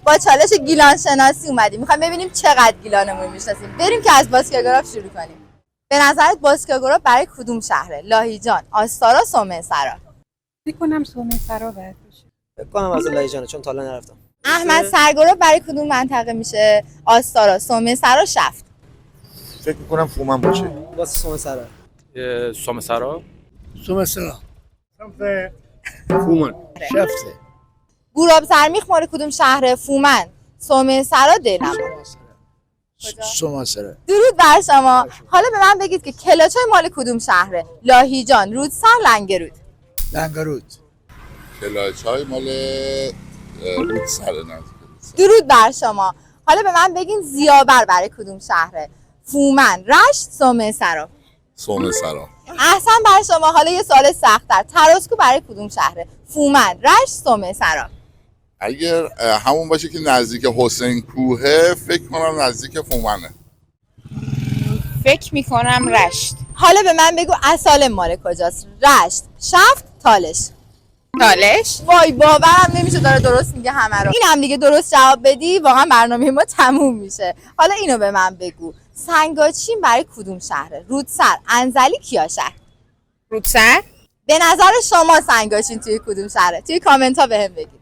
با چالش گیلان شناسی اومدیم، میخوایم ببینیم چقدر گیلانمون میشناسیم. بریم که از باسکیاگراف شروع کنیم. به نظرت باسکیاگراف برای کدوم شهره؟ لاهیجان، آستارا، سومنسرا؟ فکر کنم سومنسرا باید باشه. فکر کنم از لاهیجانه چون تا حالا نرفتم. احمد سرگرا برای کدوم منطقه میشه؟ آستارا، سومنسرا، شفت؟ فکر میکنم فومن باشه. واسه سومنسرا. سومنسرا. سومنسرا. فومن. شفته. گوراب زرمیخ مال کدوم شهره؟ فومن، سومنسرا، دلمون؟ سومنسرا. درود بر شما. حالا به من بگید که کلاچای مال کدوم شهره؟ لاهیجان، رودسر، لنگرود؟ لنگرود. کلاچای مال رودسر نزدیک. درود بر شما. حالا به من بگین زیابر برای کدوم شهره؟ فومن، رشت، سومنسرا؟ سومنسرا. احسن بر شما. حالا یه سوال سخت‌تر. تراسکو برای کدوم شهره؟ فومن، رشت، سومنسرا؟ اگر همون باشه که نزدیک حسین کوهه فکر کنم نزدیک فومنه. فکر میکنم رشت. حالا به من بگو اصالم مال کجاست؟ رشت، شفت، تالش؟ تالش. وای باورم نمیشه داره درست میگه همه رو. این هم دیگه درست جواب بدی واقعا برنامه ما تموم میشه. حالا اینو به من بگو، سنگاچین برای کدوم شهره؟ رودسر، انزلی، کیاشهر؟ رودسر. به نظر شما سنگاچین توی کدوم شهره؟ توی کامنت ها بهم بگید.